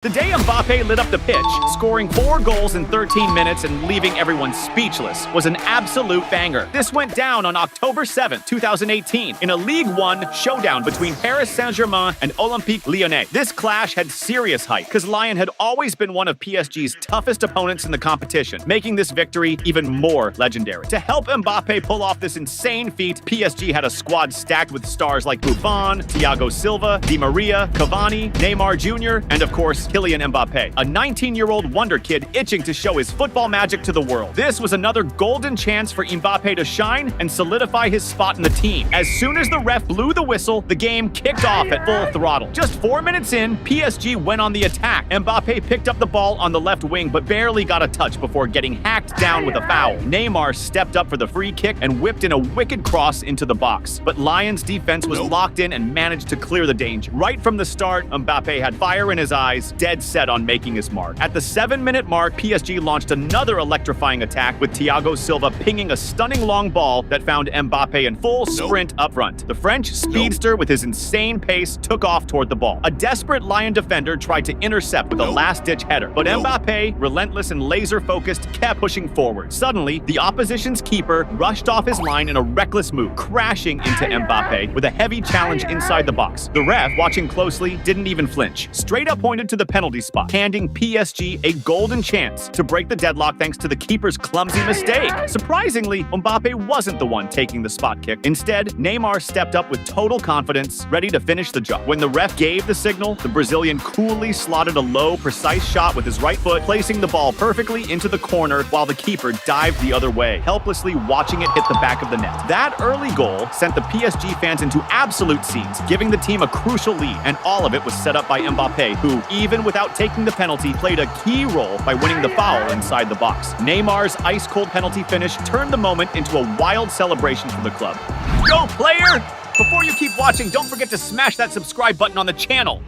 The day Mbappé lit up the pitch, scoring 4 goals in 13 minutes and leaving everyone speechless, was an absolute banger. This went down on October 7, 2018, in a Ligue 1 showdown between Paris Saint-Germain and Olympique Lyonnais. This clash had serious hype, because Lyon had always been one of PSG's toughest opponents in the competition, making this victory even more legendary. To help Mbappé pull off this insane feat, PSG had a squad stacked with stars like Buffon, Thiago Silva, Di Maria, Cavani, Neymar Jr., and of course, Kylian Mbappé, a 19-year-old wonder kid itching to show his football magic to the world. This was another golden chance for Mbappé to shine and solidify his spot in the team. As soon as the ref blew the whistle, the game kicked off at full throttle. Just 4 minutes in, PSG went on the attack. Mbappé picked up the ball on the left wing but barely got a touch before getting hacked down with a foul. Neymar stepped up for the free kick and whipped in a wicked cross into the box. But Lyon's defense was locked in and managed to clear the danger. Right from the start, Mbappé had fire in his eyes, dead set on making his mark. At the 7-minute mark, PSG launched another electrifying attack with Thiago Silva pinging a stunning long ball that found Mbappé in full sprint up front. The French speedster with his insane pace took off toward the ball. A desperate Lyon defender tried to intercept with a last-ditch header, but Mbappé, relentless and laser-focused, kept pushing forward. Suddenly, the opposition's keeper rushed off his line in a reckless move, crashing into Mbappé with a heavy challenge inside the box. The ref, watching closely, didn't even flinch. Straight up pointed to the penalty spot, handing PSG a golden chance to break the deadlock thanks to the keeper's clumsy mistake. Surprisingly, Mbappé wasn't the one taking the spot kick. Instead, Neymar stepped up with total confidence, ready to finish the job. When the ref gave the signal, the Brazilian coolly slotted a low, precise shot with his right foot, placing the ball perfectly into the corner while the keeper dived the other way, helplessly watching it hit the back of the net. That early goal sent the PSG fans into absolute scenes, giving the team a crucial lead, and all of it was set up by Mbappé, who, even without taking the penalty, played a key role by winning the foul inside the box. Neymar's ice-cold penalty finish turned the moment into a wild celebration for the club. Go, player! Before you keep watching, don't forget to smash that subscribe button on the channel.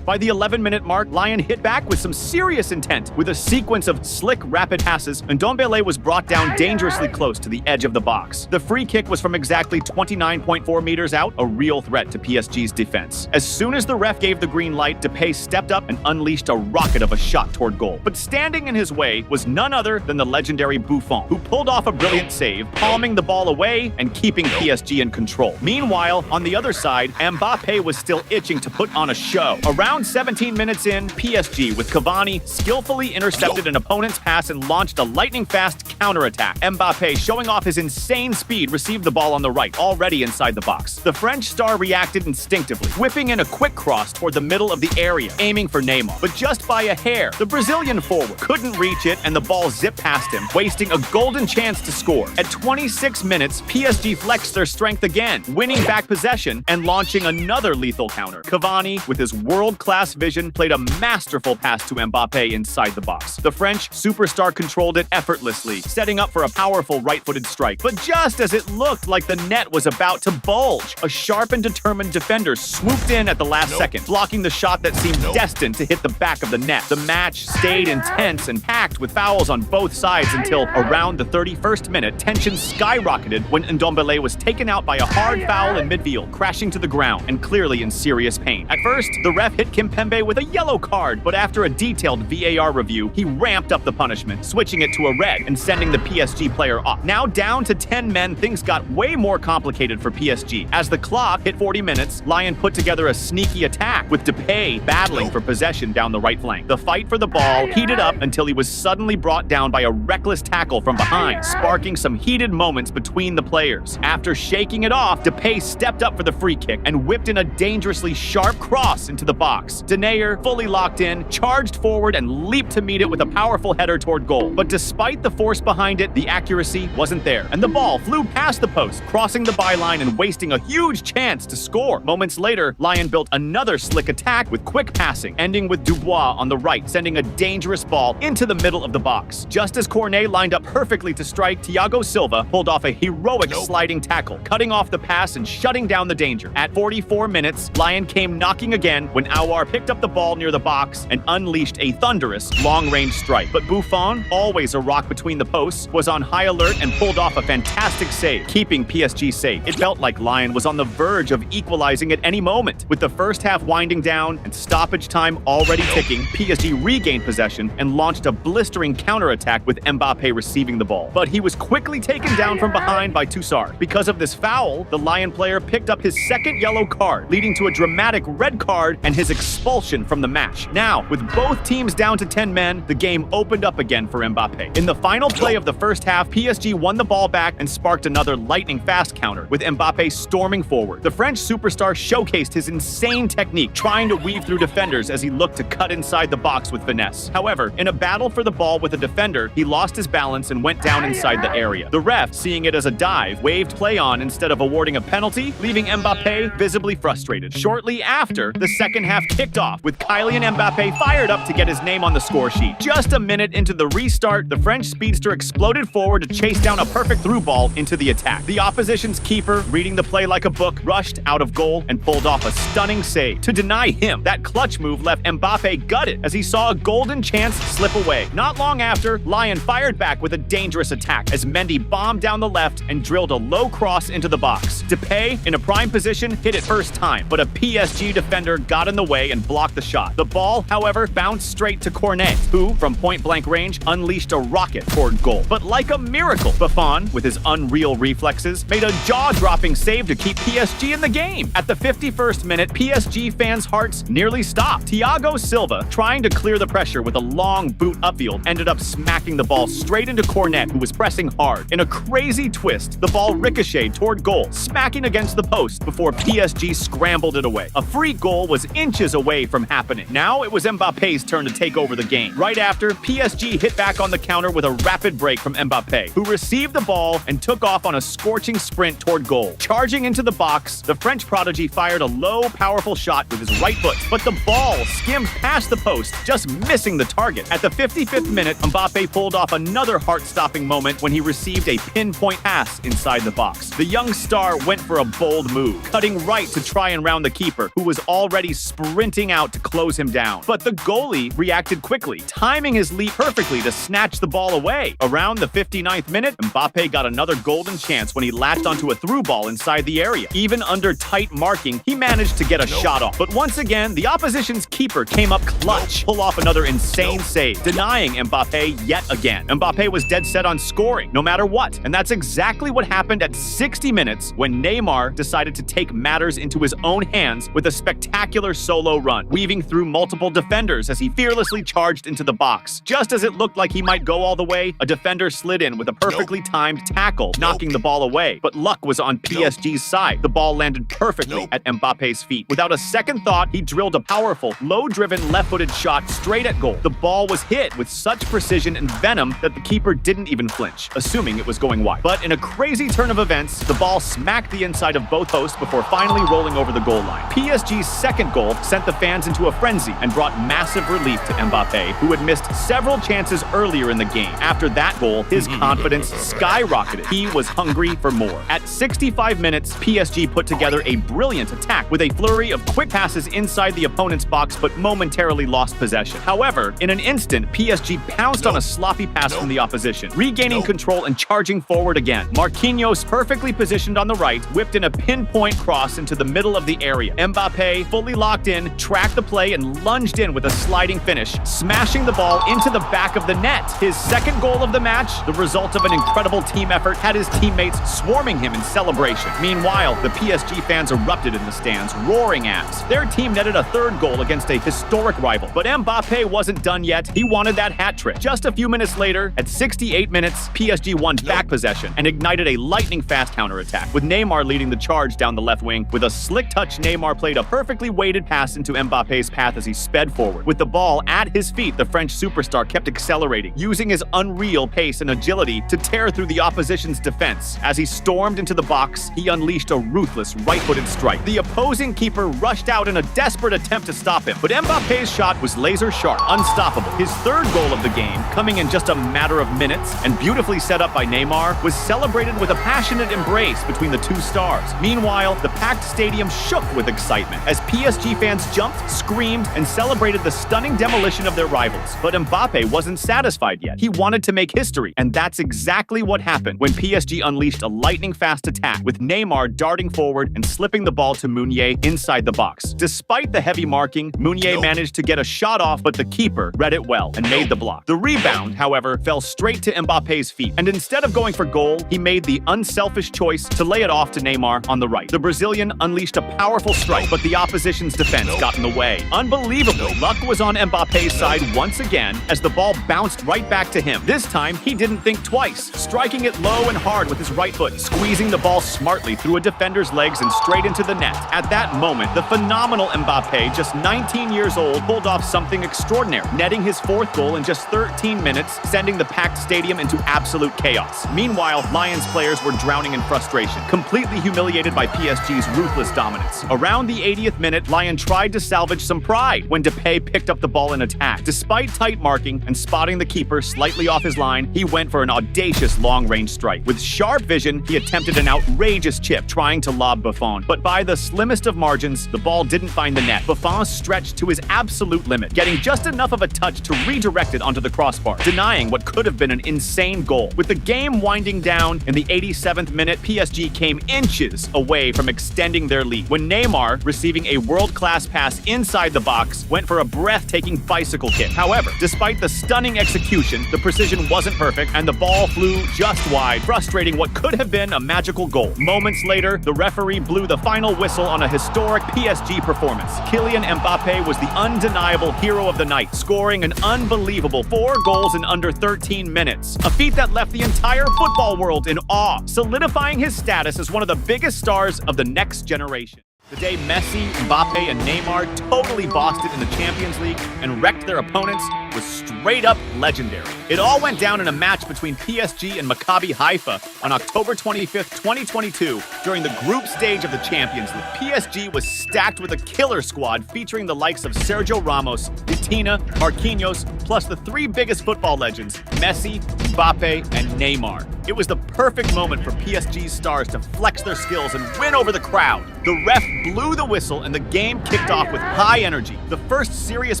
By the 11-minute mark, Lyon hit back with some serious intent. With a sequence of slick, rapid passes, Ndombele was brought down dangerously close to the edge of the box. The free kick was from exactly 29.4 meters out, a real threat to PSG's defense. As soon as the ref gave the green light, Depay stepped up and unleashed a rocket of a shot toward goal. But standing in his way was none other than the legendary Buffon, who pulled off a brilliant save, palming the ball away and keeping PSG in control. Meanwhile, on the other side, Mbappé was still itching to put on a show. Around 17 minutes in, PSG, with Cavani, skillfully intercepted an opponent's pass and launched a lightning-fast counterattack. Mbappé, showing off his insane speed, received the ball on the right, already inside the box. The French star reacted instinctively, whipping in a quick cross toward the middle of the area, aiming for Neymar. But just by a hair, the Brazilian forward couldn't reach it, and the ball zipped past him, wasting a golden chance to score. At 26 minutes, PSG flexed their strength again, winning back possession and launching another lethal counter. Cavani, with his world-class vision, played a masterful pass to Mbappé inside the box. The French superstar controlled it effortlessly, setting up for a powerful right-footed strike. But just as it looked like the net was about to bulge, a sharp and determined defender swooped in at the last second, blocking the shot that seemed destined to hit the back of the net. The match stayed intense and packed with fouls on both sides until around the 31st minute, tension skyrocketed when Ndombele was taken out by a hard foul in midfield, crashing to the ground and clearly in serious pain. At first, the ref hit Kimpembe with a yellow card, but after a detailed VAR review, he ramped up the punishment, switching it to a red and sending the PSG player off. Now down to 10 men, things got way more complicated for PSG. As the clock hit 40 minutes, Lyon put together a sneaky attack, with Depay battling for possession down the right flank. The fight for the ball heated up until he was suddenly brought down by a reckless tackle from behind, sparking some heated moments between the players. After shaking it off, Depay stepped up for the free kick and whipped in a dangerously sharp cross into the box. Denayer, fully locked in, charged forward and leaped to meet it with a powerful header toward goal. But despite the force behind it, the accuracy wasn't there, and the ball flew past the post, crossing the byline and wasting a huge chance to score. Moments later, Lyon built another slick attack with quick passing, ending with Dubois on the right, sending a dangerous ball into the middle of the box. Just as Koundé lined up perfectly to strike, Thiago Silva pulled off a heroic sliding tackle, cutting off the pass and shutting down the danger. At 44 minutes, Lyon came knocking again when our Aouar picked up the ball near the box and unleashed a thunderous long-range strike. But Buffon, always a rock between the posts, was on high alert and pulled off a fantastic save, keeping PSG safe. It felt like Lyon was on the verge of equalizing at any moment. With the first half winding down and stoppage time already ticking, PSG regained possession and launched a blistering counterattack with Mbappé receiving the ball. But he was quickly taken down from behind by Toussaint. Because of this foul, the Lyon player picked up his second yellow card, leading to a dramatic red card and his expulsion from the match. Now, with both teams down to 10 men, the game opened up again for Mbappé. In the final play of the first half, PSG won the ball back and sparked another lightning-fast counter, with Mbappé storming forward. The French superstar showcased his insane technique, trying to weave through defenders as he looked to cut inside the box with finesse. However, in a battle for the ball with a defender, he lost his balance and went down inside the area. The ref, seeing it as a dive, waved play on instead of awarding a penalty, leaving Mbappé visibly frustrated. Shortly after, the second half kicked off, with Kylian Mbappé fired up to get his name on the score sheet. Just a minute into the restart, the French speedster exploded forward to chase down a perfect through ball into the attack. The opposition's keeper, reading the play like a book, rushed out of goal and pulled off a stunning save. To deny him, that clutch move left Mbappé gutted as he saw a golden chance slip away. Not long after, Lyon fired back with a dangerous attack as Mendy bombed down the left and drilled a low cross into the box. Depay, in a prime position, hit it first time, but a PSG defender got in the way and blocked the shot. The ball, however, bounced straight to Cornet, who, from point-blank range, unleashed a rocket toward goal. But like a miracle, Buffon, with his unreal reflexes, made a jaw-dropping save to keep PSG in the game. At the 51st minute, PSG fans' hearts nearly stopped. Thiago Silva, trying to clear the pressure with a long boot upfield, ended up smacking the ball straight into Cornet, who was pressing hard. In a crazy twist, the ball ricocheted toward goal, smacking against the post before PSG scrambled it away. A free goal was inches away from happening. Now it was Mbappé's turn to take over the game. Right after, PSG hit back on the counter with a rapid break from Mbappé, who received the ball and took off on a scorching sprint toward goal. Charging into the box, the French prodigy fired a low, powerful shot with his right foot, but the ball skimmed past the post, just missing the target. At the 55th minute, Mbappé pulled off another heart-stopping moment when he received a pinpoint pass inside the box. The young star went for a bold move, cutting right to try and round the keeper, who was already sprinting out to close him down. But the goalie reacted quickly, timing his leap perfectly to snatch the ball away. Around the 59th minute, Mbappé got another golden chance when he latched onto a through ball inside the area. Even under tight marking, he managed to get a shot off. But once again, the opposition's keeper came up clutch, pull off another insane save, denying Mbappé yet again. Mbappé was dead set on scoring, no matter what. And that's exactly what happened at 60 minutes when Neymar decided to take matters into his own hands with a spectacular solo run, weaving through multiple defenders as he fearlessly charged into the box. Just as it looked like he might go all the way, a defender slid in with a perfectly timed tackle, knocking the ball away. But luck was on PSG's side. The ball landed perfectly at Mbappé's feet. Without a second thought, he drilled a powerful, low-driven left-footed shot straight at goal. The ball was hit with such precision and venom that the keeper didn't even flinch, assuming it was going wide. But in a crazy turn of events, the ball smacked the inside of both hosts before finally rolling over the goal line. PSG's second goal sent the fans into a frenzy and brought massive relief to Mbappé, who had missed several chances earlier in the game. After that goal, his confidence skyrocketed. He was hungry for more. At 65 minutes, PSG put together a brilliant attack with a flurry of quick passes inside the opponent's box, but momentarily lost possession. However, in an instant, PSG pounced on a sloppy pass from the opposition, regaining control and charging forward again. Marquinhos, perfectly positioned on the right, whipped in a pinpoint cross into the middle of the area. Mbappé, fully locked in, tracked the play and lunged in with a sliding finish, smashing the ball into the back of the net. His second goal of the match, the result of an incredible team effort, had his teammates swarming him in celebration. Meanwhile, the PSG fans erupted in the stands, roaring at. Their team netted a third goal against a historic rival. But Mbappé wasn't done yet. He wanted that hat trick. Just a few minutes later, at 68 minutes, PSG won back possession and ignited a lightning-fast counterattack, with Neymar leading the charge down the left wing. With a slick touch, Neymar played a perfectly weighted pass into Mbappé's path as he sped forward. With the ball at his feet, the French superstar kept accelerating, using his unreal pace and agility to tear through the opposition's defense. As he stormed into the box, he unleashed a ruthless right-footed strike. The opposing keeper rushed out in a desperate attempt to stop him, but Mbappé's shot was laser-sharp, unstoppable. His third goal of the game, coming in just a matter of minutes and beautifully set up by Neymar, was celebrated with a passionate embrace between the two stars. Meanwhile, the packed stadium shook with excitement as PSG fans fans jumped, screamed, and celebrated the stunning demolition of their rivals. But Mbappé wasn't satisfied yet. He wanted to make history, and that's exactly what happened when PSG unleashed a lightning-fast attack, with Neymar darting forward and slipping the ball to Meunier inside the box. Despite the heavy marking, Meunier managed to get a shot off, but the keeper read it well and made the block. The rebound, however, fell straight to Mbappé's feet, and instead of going for goal, he made the unselfish choice to lay it off to Neymar on the right. The Brazilian unleashed a powerful strike, but the opposition's defense got in the way. Unbelievable, luck was on Mbappé's side once again as the ball bounced right back to him. This time, he didn't think twice, striking it low and hard with his right foot, squeezing the ball smartly through a defender's legs and straight into the net. At that moment, the phenomenal Mbappé, just 19 years old, pulled off something extraordinary, netting his 4th goal in just 13 minutes, sending the packed stadium into absolute chaos. Meanwhile, Lions players were drowning in frustration, completely humiliated by PSG's ruthless dominance. Around the 80th minute, Lyon tried to salvage some pride when Depay picked up the ball in attack. Despite tight marking and spotting the keeper slightly off his line, he went for an audacious long-range strike. With sharp vision, he attempted an outrageous chip, trying to lob Buffon. But by the slimmest of margins, the ball didn't find the net. Buffon stretched to his absolute limit, getting just enough of a touch to redirect it onto the crossbar, denying what could have been an insane goal. With the game winding down in the 87th minute, PSG came inches away from extending their lead when Neymar, receiving a world-class pass inside the box, went for a breathtaking bicycle kick. However, despite the stunning execution, the precision wasn't perfect and the ball flew just wide, frustrating what could have been a magical goal. Moments later, the referee blew the final whistle on a historic PSG performance. Kylian Mbappé was the undeniable hero of the night, scoring an unbelievable 4 goals in under 13 minutes. A feat that left the entire football world in awe, solidifying his status as one of the biggest stars of the next generation. The day Messi, Mbappé, and Neymar totally bossed it in the Champions League and wrecked their opponents was straight up legendary. It all went down in a match between PSG and Maccabi Haifa on October 25th, 2022 during the group stage of the Champions League. PSG was stacked with a killer squad featuring the likes of Sergio Ramos, Vitinha, Marquinhos, plus the 3 biggest football legends, Messi, Mbappé, and Neymar. It was the perfect moment for PSG's stars to flex their skills and win over the crowd. The ref blew the whistle and the game kicked off with high energy. The first serious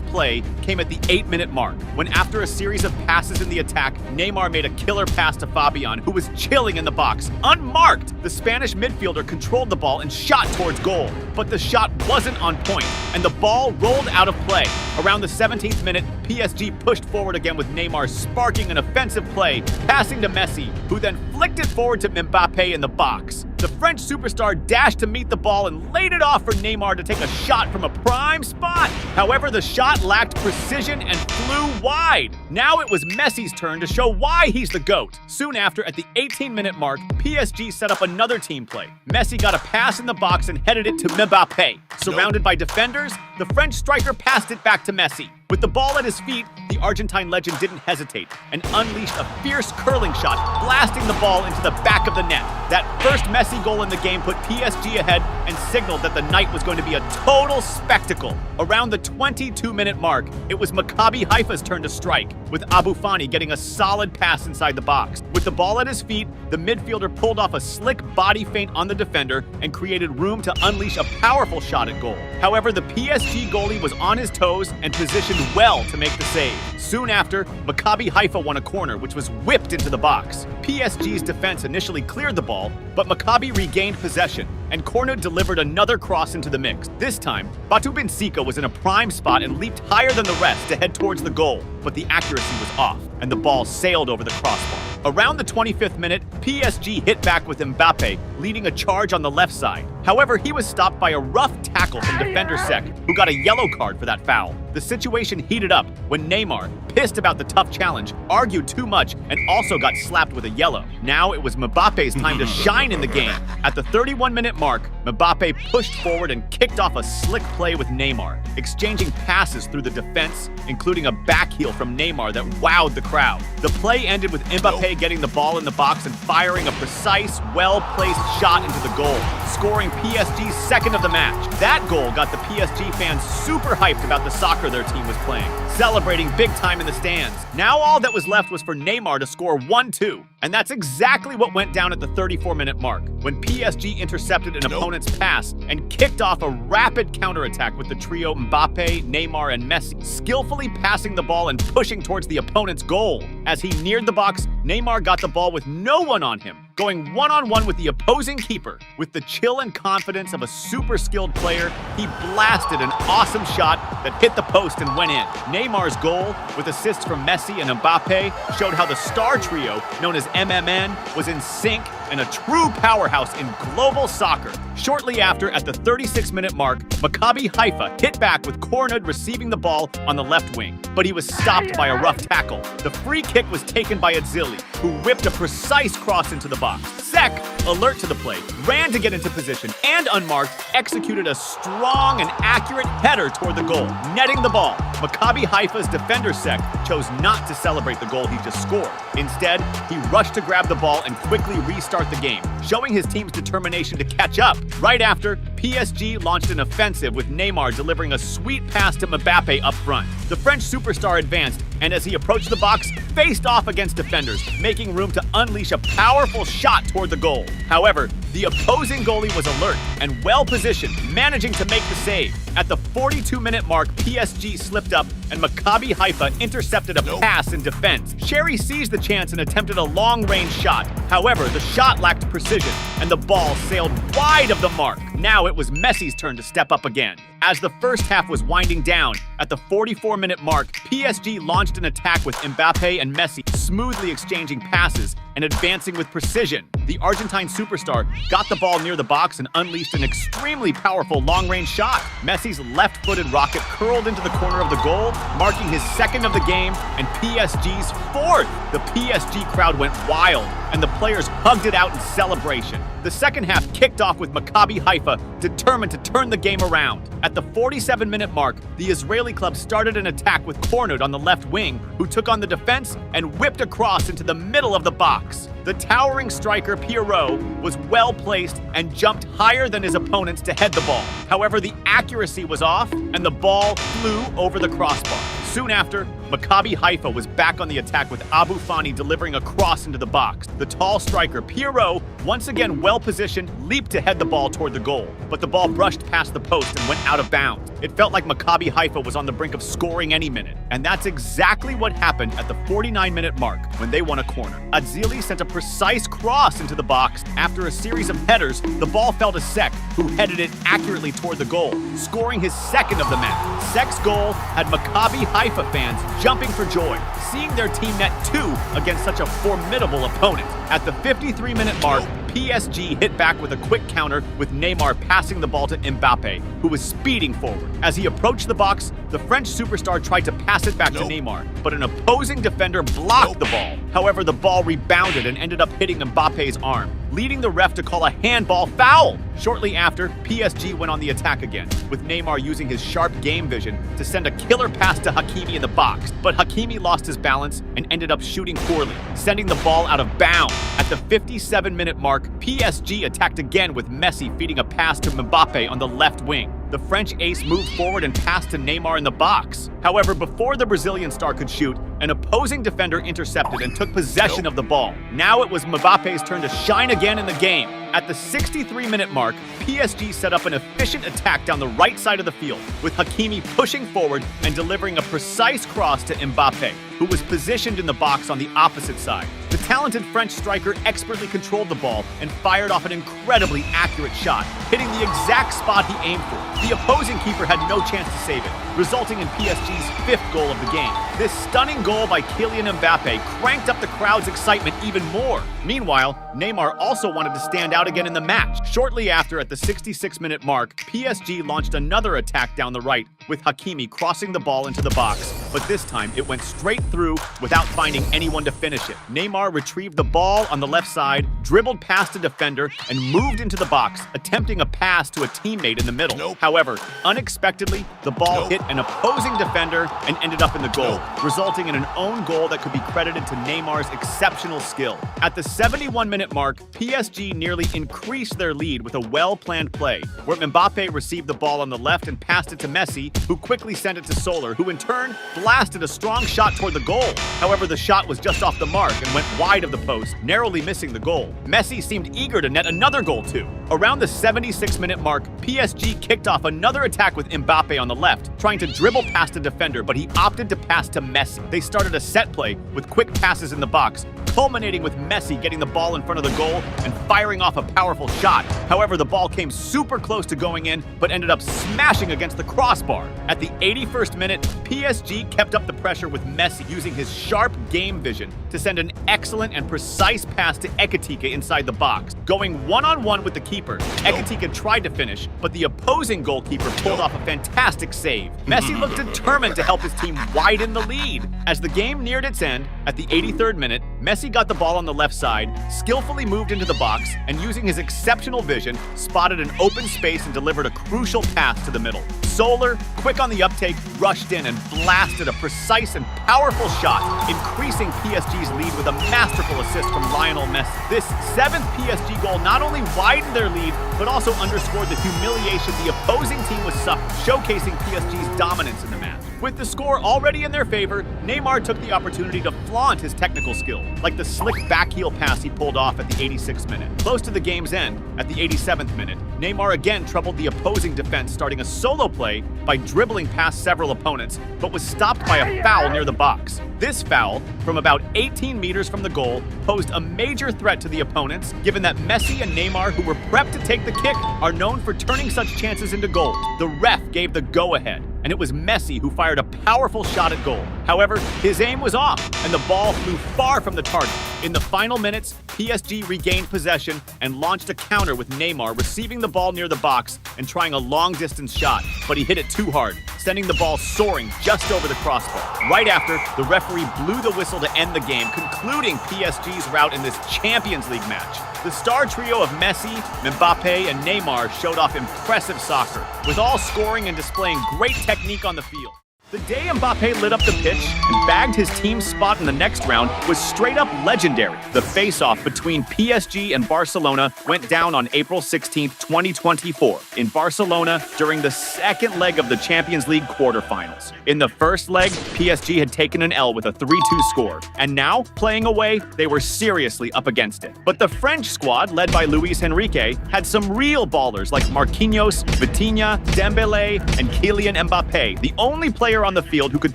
play came at the 8-minute mark, when after a series of passes in the attack, Neymar made a killer pass to Fabian, who was chilling in the box. Unmarked, the Spanish midfielder controlled the ball and shot towards goal, but the shot wasn't on point, and the ball rolled out of play. Around the 17th minute, PSG pushed forward again with Neymar sparking an offensive play, passing to Messi, who then flicked it forward to Mbappé in the box. The French superstar dashed to meet the ball and laid it off for Neymar to take a shot from a prime spot. However, the shot lacked precision and flew wide. Now it was Messi's turn to show why he's the GOAT. Soon after, at the 18-minute mark, PSG set up another team play. Messi got a pass in the box and headed it to Mbappé. Surrounded by defenders, the French striker passed it back to Messi. With the ball at his feet, the Argentine legend didn't hesitate and unleashed a fierce curling shot, blasting the ball into the back of the net. That first Messi goal in the game put PSG ahead and signaled that the night was going to be a total spectacle. Around the 22-minute mark, it was Maccabi Haifa's turn to strike, with Abu Fani getting a solid pass inside the box. With the ball at his feet, the midfielder pulled off a slick body feint on the defender and created room to unleash a powerful shot at goal. However, the PSG goalie was on his toes and positioned well to make the save. Soon after, Maccabi Haifa won a corner, which was whipped into the box. PSG's defense initially cleared the ball, but Maccabi regained possession, and Cornet delivered another cross into the mix. This time, Batu Benfica was in a prime spot and leaped higher than the rest to head towards the goal, but the accuracy was off, and the ball sailed over the crossbar. Around the 25th minute, PSG hit back with Mbappé, leading a charge on the left side. However, he was stopped by a rough tackle from defender Sek, who got a yellow card for that foul. The situation heated up when Neymar, pissed about the tough challenge, argued too much and also got slapped with a yellow. Now it was Mbappe's time to shine in the game. At the 31-minute mark, Mbappé pushed forward and kicked off a slick play with Neymar, exchanging passes through the defense, including a back heel from Neymar that wowed the crowd. The play ended with Mbappé getting the ball in the box and firing a precise, well-placed shot into the goal, scoring PSG's second of the match. That goal got the PSG fans super hyped about the soccer their team was playing, celebrating big time in the stands. Now all that was left was for Neymar to score 1-2. And that's exactly what went down at the 34-minute mark, when PSG intercepted an opponent's pass and kicked off a rapid counterattack with the trio Mbappé, Neymar, and Messi, skillfully passing the ball and pushing towards the opponent's goal. As he neared the box, Neymar got the ball with no one on him, going one-on-one with the opposing keeper. With the chill and confidence of a super skilled player, he blasted an awesome shot that hit the post and went in. Neymar's goal, with assists from Messi and Mbappé, showed how the star trio, known as MMN, was in sync and a true powerhouse in global soccer. Shortly after, at the 36-minute mark, Maccabi Haifa hit back with Koundé receiving the ball on the left wing, but he was stopped by a rough tackle. The free kick was taken by Adzili, who whipped a precise cross into the box. Sek, alert to the play, ran to get into position and, unmarked, executed a strong and accurate header toward the goal, netting the ball. Maccabi Haifa's defender Sek chose not to celebrate the goal he just scored. Instead, he rushed to grab the ball and quickly restart the game, showing his team's determination to catch up. Right after, PSG launched an offensive with Neymar delivering a sweet pass to Mbappé up front. The French superstar advanced, and as he approached the box, faced off against defenders, making room to unleash a powerful shot toward the goal. However, the opposing goalie was alert and well-positioned, managing to make the save. At the 42-minute mark, PSG slipped up and Maccabi Haifa intercepted a pass in defense. Sherry seized the chance and attempted a long-range shot. However, the shot lacked precision and the ball sailed wide of the mark. Now it was Messi's turn to step up again. As the first half was winding down, at the 44-minute mark, PSG launched an attack with Mbappé and Messi smoothly exchanging passes and advancing with precision. The Argentine superstar got the ball near the box and unleashed an extremely powerful long-range shot. Messi's left-footed rocket curled into the corner of the goal, marking his second of the game and PSG's fourth. The PSG crowd went wild, and the players hugged it out in celebration. The second half kicked off with Maccabi Haifa determined to turn the game around. At the 47-minute mark, the Israeli club started an attack with Koundé on the left wing, who took on the defense and whipped a cross into the middle of the box. The towering striker Pierrot was well-placed and jumped higher than his opponents to head the ball. However, the accuracy was off and the ball flew over the crossbar. Soon after, Maccabi Haifa was back on the attack with Abu Fani delivering a cross into the box. The tall striker Pierrot, once again well-positioned, leaped to head the ball toward the goal, but the ball brushed past the post and went out of bounds. It felt like Maccabi Haifa was on the brink of scoring any minute, and that's exactly what happened at the 49-minute mark when they won a corner. Adzili sent a precise cross into the box. After a series of headers, the ball fell to Sek, who headed it accurately toward the goal, scoring his second of the match. Sek's goal had Maccabi Haifa fans jumping for joy, seeing their team net two against such a formidable opponent. At the 53-minute mark, PSG hit back with a quick counter with Neymar passing the ball to Mbappé, who was speeding forward. As he approached the box, the French superstar tried to pass it back to Neymar, but an opposing defender blocked the ball. However, the ball rebounded and ended up hitting Mbappe's arm, leading the ref to call a handball foul. Shortly after, PSG went on the attack again, with Neymar using his sharp game vision to send a killer pass to Hakimi in the box. But Hakimi lost his balance and ended up shooting poorly, sending the ball out of bounds. At the 57-minute mark, PSG attacked again with Messi feeding a pass to Mbappé on the left wing. The French ace moved forward and passed to Neymar in the box. However, before the Brazilian star could shoot, an opposing defender intercepted and took possession of the ball. Now it was Mbappe's turn to shine again in the game. At the 63-minute mark, PSG set up an efficient attack down the right side of the field, with Hakimi pushing forward and delivering a precise cross to Mbappé, who was positioned in the box on the opposite side. The talented French striker expertly controlled the ball and fired off an incredibly accurate shot, hitting the exact spot he aimed for. The opposing keeper had no chance to save it, resulting in PSG's fifth goal of the game. This stunning goal by Kylian Mbappé cranked up the crowd's excitement even more. Meanwhile, Neymar also wanted to stand out again in the match. Shortly after, at the 66-minute mark, PSG launched another attack down the right, with Hakimi crossing the ball into the box, but this time it went straight through without finding anyone to finish it. Neymar retrieved the ball on the left side, dribbled past a defender, and moved into the box, attempting a pass to a teammate in the middle. However, unexpectedly, the ball hit an opposing defender and ended up in the goal, resulting in an own goal that could be credited to Neymar's exceptional skill. At the 71-minute mark, PSG nearly increased their lead with a well-planned play, where Mbappé received the ball on the left and passed it to Messi, who quickly sent it to Soler, who in turn blasted a strong shot toward the goal. However, the shot was just off the mark and went wide of the post, narrowly missing the goal. Messi seemed eager to net another goal too. Around the 76-minute mark, PSG kicked off another attack with Mbappé on the left, trying to dribble past a defender, but he opted to pass to Messi. They started a set play with quick passes in the box, culminating with Messi getting the ball in front of the goal and firing off a powerful shot. However, the ball came super close to going in, but ended up smashing against the crossbar. At the 81st minute, PSG kept up the pressure with Messi using his sharp game vision to send an excellent and precise pass to Ekitike inside the box. Going one-on-one with the keeper, Ekitike tried to finish, but the opposing goalkeeper pulled off a fantastic save. Messi looked determined to help his team widen the lead. As the game neared its end, at the 83rd minute, Messi got the ball on the left side, skillfully moved into the box, and using his exceptional vision, spotted an open space and delivered a crucial pass to the middle. Soler, quick on the uptake, rushed in and blasted a precise and powerful shot, increasing PSG's lead with a masterful assist from Lionel Messi. This 7th PSG goal not only widened their lead, but also underscored the humiliation the opposing team was suffering, showcasing PSG's dominance in the match. With the score already in their favor, Neymar took the opportunity to flaunt his technical skill, like the slick backheel pass he pulled off at the 86th minute. Close to the game's end, at the 87th minute, Neymar again troubled the opposing defense, starting a solo play by dribbling past several opponents, but was stopped by a foul near the box. This foul, from about 18 meters from the goal, posed a major threat to the opponents, given that Messi and Neymar, who were prepped to take the kick, are known for turning such chances into goals. The ref gave the go-ahead, and it was Messi who fired a powerful shot at goal. However, his aim was off, and the ball flew far from the target. In the final minutes, PSG regained possession and launched a counter with Neymar receiving the ball near the box and trying a long-distance shot, but he hit it too hard, sending the ball soaring just over the crossbar. Right after, the referee blew the whistle to end the game, concluding PSG's route in this Champions League match. The star trio of Messi, Mbappé, and Neymar showed off impressive soccer, with all scoring and displaying great technique on the field. The day Mbappé lit up the pitch and bagged his team's spot in the next round was straight up legendary. The face-off between PSG and Barcelona went down on April 16, 2024, in Barcelona during the second leg of the Champions League quarterfinals. In the first leg, PSG had taken an L with a 3-2 score, and now, playing away, they were seriously up against it. But the French squad, led by Luis Enrique, had some real ballers like Marquinhos, Vitinha, Dembélé, and Kylian Mbappé, the only player on the field who could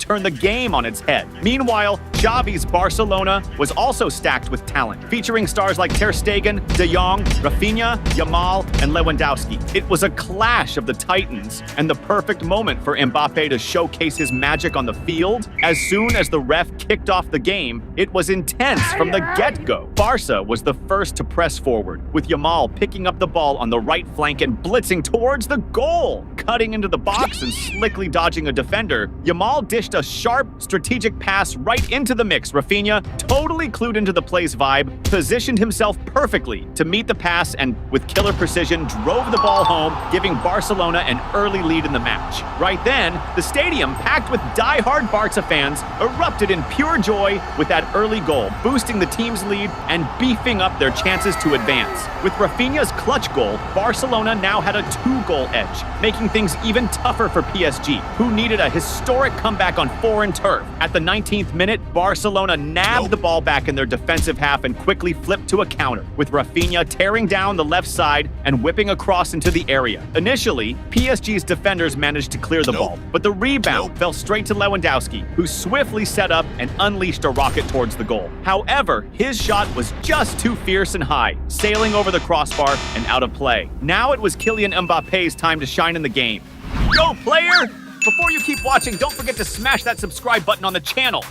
turn the game on its head. Meanwhile, Xavi's Barcelona was also stacked with talent, featuring stars like Ter Stegen, De Jong, Rafinha, Yamal, and Lewandowski. It was a clash of the titans, and the perfect moment for Mbappé to showcase his magic on the field. As soon as the ref kicked off the game, it was intense from the get-go. Barca was the first to press forward, with Yamal picking up the ball on the right flank and blitzing towards the goal. Cutting into the box and slickly dodging a defender, Yamal dished a sharp, strategic pass right into the mix. Rafinha, totally clued into the play's vibe, positioned himself perfectly to meet the pass and, with killer precision, drove the ball home, giving Barcelona an early lead in the match. Right then, the stadium, packed with die-hard Barca fans, erupted in pure joy with that early goal, boosting the team's lead and beefing up their chances to advance. With Rafinha's clutch goal, Barcelona now had a 2-goal edge, making things even tougher for PSG, who needed a historic comeback on foreign turf. At the 19th minute, Barcelona nabbed the ball back in their defensive half and quickly flipped to a counter, with Rafinha tearing down the left side and whipping across into the area. Initially, PSG's defenders managed to clear the ball, but the rebound fell straight to Lewandowski, who swiftly set up and unleashed a rocket towards the goal. However, his shot was just too fierce and high, sailing over the crossbar and out of play. Now it was Kylian Mbappé's time to shine in the game. Go, player! Before you keep watching, don't forget to smash that subscribe button on the channel.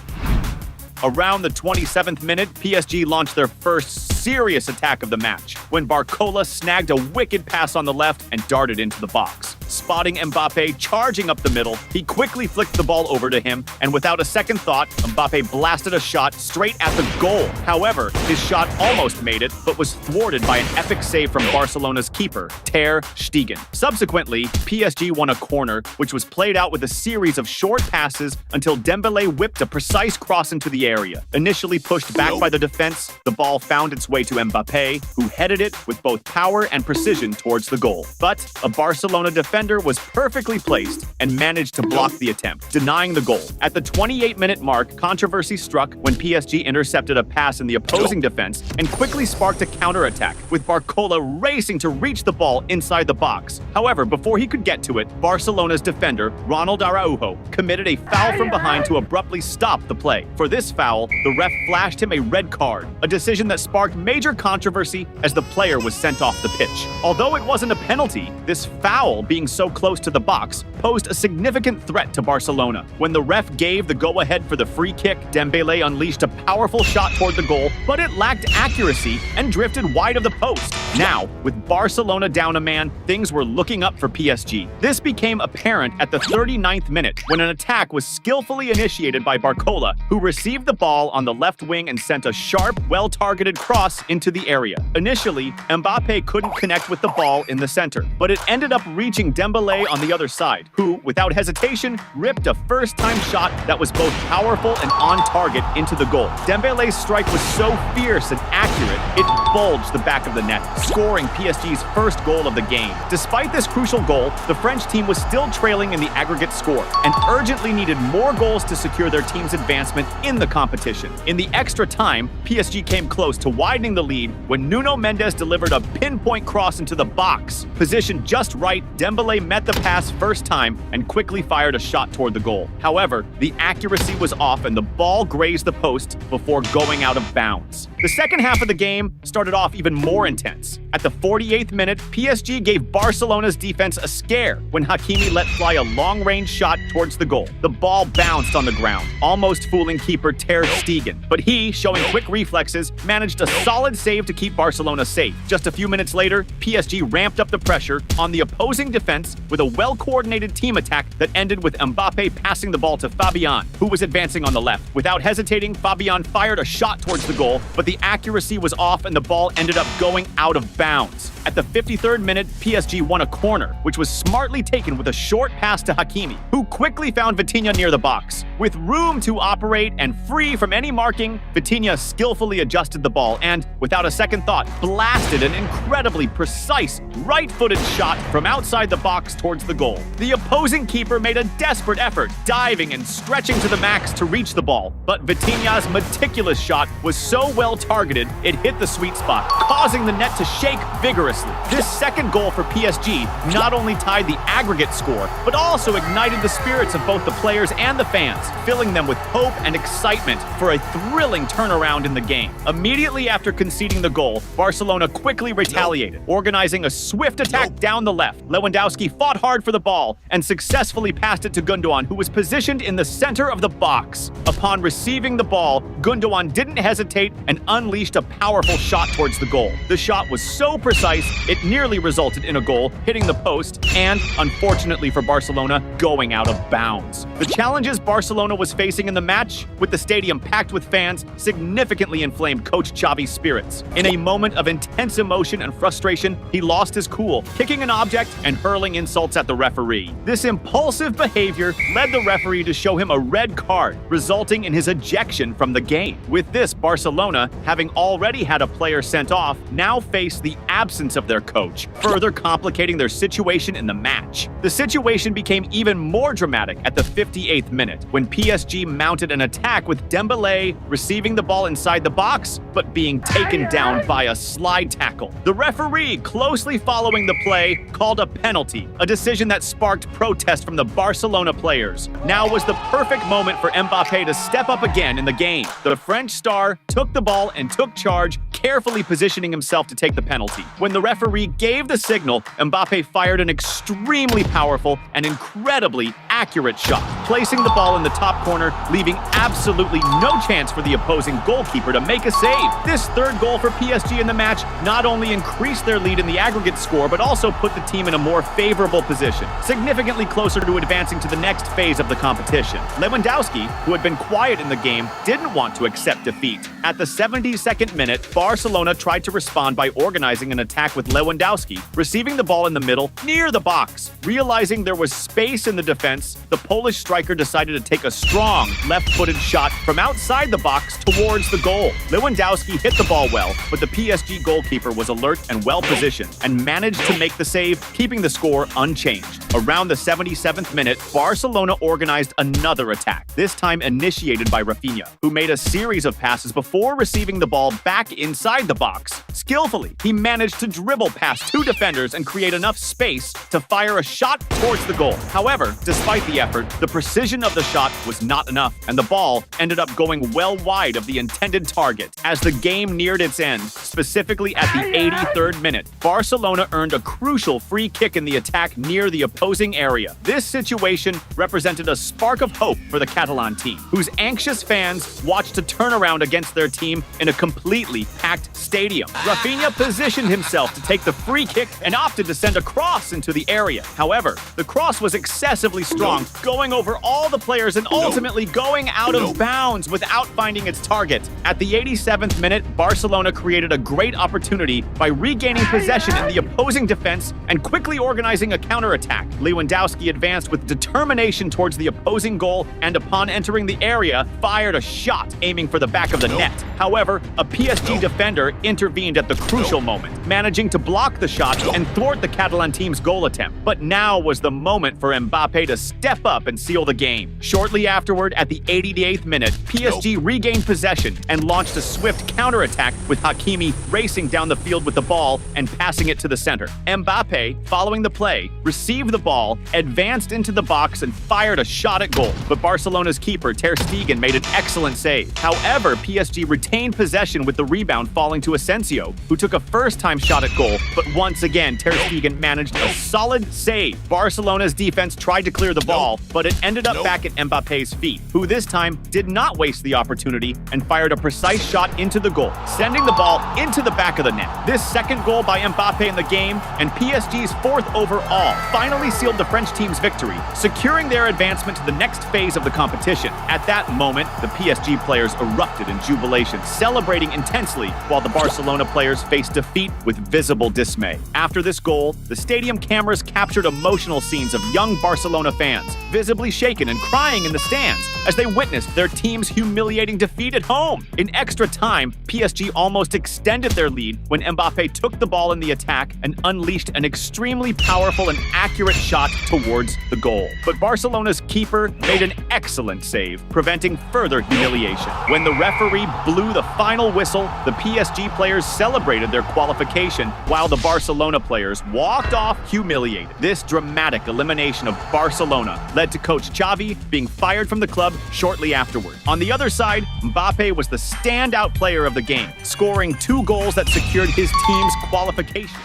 Around the 27th minute, PSG launched their first serious attack of the match, when Barcola snagged a wicked pass on the left and darted into the box. Spotting Mbappé charging up the middle, he quickly flicked the ball over to him, and without a second thought, Mbappé blasted a shot straight at the goal. However, his shot almost made it, but was thwarted by an epic save from Barcelona's keeper, Ter Stegen. Subsequently, PSG won a corner, which was played out with a series of short passes until Dembélé whipped a precise cross into the area. Initially pushed back by the defense, the ball found its way to Mbappé, who headed it with both power and precision towards the goal. But a Barcelona defender defender was perfectly placed and managed to block the attempt, denying the goal. At the 28-minute mark, controversy struck when PSG intercepted a pass in the opposing defense and quickly sparked a counterattack, with Barcola racing to reach the ball inside the box. However, before he could get to it, Barcelona's defender, Ronald Araujo, committed a foul from behind to abruptly stop the play. For this foul, the ref flashed him a red card, a decision that sparked major controversy as the player was sent off the pitch. Although it wasn't a penalty, this foul, being so close to the box, posed a significant threat to Barcelona. When the ref gave the go-ahead for the free kick, Dembélé unleashed a powerful shot toward the goal, but it lacked accuracy and drifted wide of the post. Now, with Barcelona down a man, things were looking up for PSG. This became apparent at the 39th minute when an attack was skillfully initiated by Barcola, who received the ball on the left wing and sent a sharp, well-targeted cross into the area. Initially, Mbappé couldn't connect with the ball in the center, but it ended up reaching Dembélé on the other side, who, without hesitation, ripped a first-time shot that was both powerful and on target into the goal. Dembélé's strike was so fierce and accurate, it bulged the back of the net, scoring PSG's first goal of the game. Despite this crucial goal, the French team was still trailing in the aggregate score and urgently needed more goals to secure their team's advancement in the competition. In the extra time, PSG came close to widening the lead when Nuno Mendes delivered a pinpoint cross into the box. Positioned just right, Dembélé met the pass first time and quickly fired a shot toward the goal. However, the accuracy was off and the ball grazed the post before going out of bounds. The second half of the game started off even more intense. At the 48th minute, PSG gave Barcelona's defense a scare when Hakimi let fly a long-range shot towards the goal. The ball bounced on the ground, almost fooling keeper Ter Stegen. But he, showing quick reflexes, managed a solid save to keep Barcelona safe. Just a few minutes later, PSG ramped up the pressure on the opposing defense with a well-coordinated team attack that ended with Mbappé passing the ball to Fabian, who was advancing on the left. Without hesitating, Fabian fired a shot towards the goal, but the accuracy was off and the ball ended up going out of bounds. At the 53rd minute, PSG won a corner, which was smartly taken with a short pass to Hakimi, who quickly found Vitinha near the box. With room to operate and free from any marking, Vitinha skillfully adjusted the ball and, without a second thought, blasted an incredibly precise right-footed shot from outside the box towards the goal. The opposing keeper made a desperate effort, diving and stretching to the max to reach the ball, but Vitinha's meticulous shot was so well targeted, it hit the sweet spot, causing the net to shake vigorously. This second goal for PSG not only tied the aggregate score, but also ignited the spirits of both the players and the fans, filling them with hope and excitement for a thrilling turnaround in the game. Immediately after conceding the goal, Barcelona quickly retaliated, organizing a swift attack down the left. Lewandowski fought hard for the ball and successfully passed it to Gundogan, who was positioned in the center of the box. Upon receiving the ball, Gundogan didn't hesitate and unleashed a powerful shot towards the goal. The shot was so precise, it nearly resulted in a goal, hitting the post and, unfortunately for Barcelona, going out of bounds. The challenges Barcelona was facing in the match, with the stadium packed with fans, significantly inflamed Coach Xavi's spirits. In a moment of intense emotion and frustration, he lost his cool, kicking an object and hurling insults at the referee. This impulsive behavior led the referee to show him a red card, resulting in his ejection from the game. With this, Barcelona, having already had a player sent off, now faced the absence of their coach, further complicating their situation in the match. The situation became even more dramatic at the 58th minute, when PSG mounted an attack with Dembélé receiving the ball inside the box, but being taken down by a slide tackle. The referee, closely following the play, called a penalty, a decision that sparked protest from the Barcelona players. Now was the perfect moment for Mbappé to step up again in the game. The French star took the ball and took charge, carefully positioning himself to take the penalty. When the referee gave the signal, Mbappé fired an extremely powerful and incredibly accurate shot, placing the ball in the top corner, leaving absolutely no chance for the opposing goalkeeper to make a save. This third goal for PSG in the match not only increased their lead in the aggregate score, but also put the team in a more favorable position, significantly closer to advancing to the next phase of the competition. Lewandowski, who had been quiet in the game, didn't want to accept defeat. At the 72nd minute, Barcelona tried to respond by organizing an attack with Lewandowski, receiving the ball in the middle, near the box. Realizing there was space in the defense, defense. The Polish striker decided to take a strong left-footed shot from outside the box towards the goal. Lewandowski hit the ball well, but the PSG goalkeeper was alert and well-positioned and managed to make the save, keeping the score unchanged. Around the 77th minute, Barcelona organized another attack, this time initiated by Rafinha, who made a series of passes before receiving the ball back inside the box. Skillfully, he managed to dribble past two defenders and create enough space to fire a shot towards the goal. However, despite the effort, the precision of the shot was not enough, and the ball ended up going well wide of the intended target. As the game neared its end, specifically at the 83rd minute, Barcelona earned a crucial free kick in the attack near the opposing area. This situation represented a spark of hope for the Catalan team, whose anxious fans watched a turnaround against their team in a completely packed stadium. Rafinha positioned himself to take the free kick and opted to send a cross into the area. However, the cross was excessively strong, going over all the players and ultimately going out of bounds without finding its target. At the 87th minute, Barcelona created a great opportunity by regaining possession in the opposing defense and quickly organizing a counterattack. Lewandowski advanced with determination towards the opposing goal and upon entering the area, fired a shot aiming for the back of the net. However, a PSG defender intervened at the crucial moment, managing to block the shot and thwart the Catalan team's goal attempt. But now was the moment for Mbappé to step up and seal the game. Shortly afterward, at the 88th minute, PSG regained possession and launched a swift counterattack with Hakimi racing down the field with the ball and passing it to the center. Mbappé, following the play, received the ball, advanced into the box and fired a shot at goal. But Barcelona's keeper, Ter Stegen, made an excellent save. However, PSG retained possession with the rebound falling to Asensio, who took a first-time shot at goal, but once again, Ter Stegen managed a solid save. Barcelona's defense tried to clear the ball, but it ended up back at Mbappé's feet, who this time did not waste the opportunity and fired a precise shot into the goal, sending the ball into the back of the net. This second goal by Mbappé in the game and PSG's fourth overall finally sealed the French team's victory, securing their advancement to the next phase of the competition. At that moment, the PSG players erupted in jubilation, celebrating intensely, while the Barcelona players faced defeat with visible dismay. After this goal, the stadium cameras captured emotional scenes of young Barcelona fans, visibly shaken and crying in the stands as they witnessed their team's humiliating defeat at home. In extra time, PSG almost extended their lead when Mbappé took the ball in the attack and unleashed an extremely powerful and accurate shot towards the goal. But Barcelona's keeper made an excellent save, preventing further humiliation. When the referee blew the final whistle, the PSG players celebrated their qualification while the Barcelona players walked off humiliated. This dramatic elimination of Barcelona led to coach Xavi being fired from the club shortly afterward. On the other side, Mbappé was the standout player of the game, scoring 2 goals that secured his team's qualification.